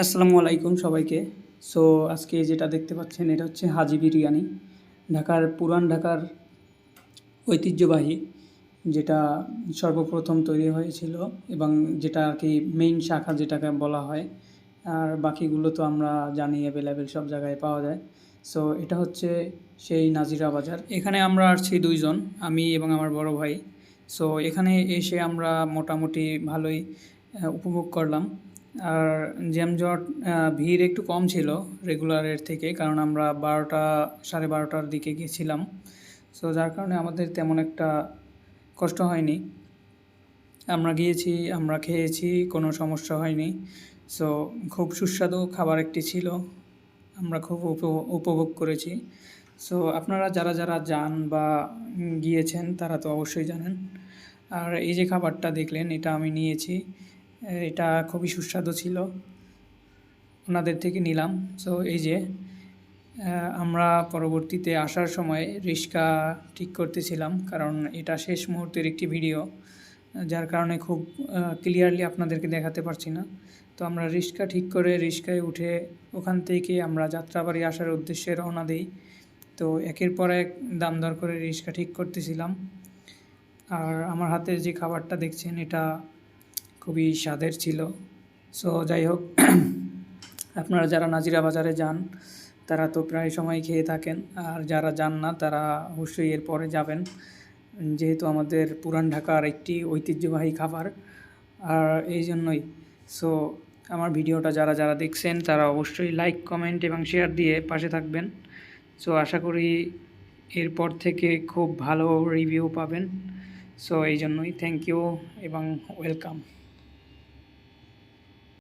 আসসালামু আলাইকুম সবাইকে। সো আজকে যেটা দেখতে পাচ্ছেন এটা হচ্ছে হাজি বিরিয়ানি। পুরান ঢাকার ঐতিহ্যবাহী, যেটা সর্বপ্রথম তৈরি হয়েছিল এবং যেটা আরকি মেইন শাখা যেটাকে বলা হয়। আর বাকিগুলো তো আমরা জানি এভেইলেবল সব জায়গায় পাওয়া যায়। সো এটা হচ্ছে সেই নাজিরা বাজার। এখানে আমরা আসছি ২ জন, আমি এবং আমার বড় ভাই। সো এখানে এসে আমরা মোটামুটি ভালোই উপভোগ করলাম। আর যানজট ভিড় একটু কম ছিল রেগুলারের থেকে, কারণ আমরা ১২টা ১২:৩০টার দিকে গেছিলাম। সো যার কারণে আমাদের তেমন একটা কষ্ট হয়নি। আমরা গিয়েছি, আমরা খেয়েছি, কোনো সমস্যা হয়নি। সো খুব সুস্বাদু খাবার একটি ছিল। আমরা খুব উপভোগ করেছি। সো আপনারা যারা যান বা গিয়েছেন তারা তো অবশ্যই জানেন। আর এই যে খাবারটা দেখলেন এটা আমি নিয়েছি। এটা খুবই সুস্বাদু ছিল। ওনাদের থেকে নিলাম। সো এই যে আমরা পরবর্তীতে আসার সময় রিক্সা ঠিক করতেছিলাম, কারণ এটা শেষ মুহূর্তের একটি ভিডিও। যার কারণে খুব ক্লিয়ারলি আপনাদেরকে দেখাতে পারছি না। তো আমরা রিক্সা ঠিক করে রিক্সায় উঠে ওখান থেকে আমরা যাত্রাবাড়ি আসার উদ্দেশ্যে রওনা দেই। তো একের পর এক দাম দর করে রিক্সা ঠিক করতেছিলাম। আর আমার হাতে যে খাবারটা দেখছেন এটা খুবই স্বাদের ছিল। সো যাই হোক, আপনারা যারা নাজিরা বাজারে যান তারা তো প্রায় সময় খেয়ে থাকেন, আর যারা যান না তারা অবশ্যই এরপরে যাবেন, যেহেতু আমাদের পুরান ঢাকার একটি ঐতিহ্যবাহী খাবার। আর এই জন্যই সো আমার ভিডিওটা যারা দেখছেন তারা অবশ্যই লাইক, কমেন্ট এবং শেয়ার দিয়ে পাশে থাকবেন। সো আশা করি এরপর থেকে খুব ভালো রিভিউ পাবেন। সো এই জন্যই থ্যাংক ইউ এবং ওয়েলকাম।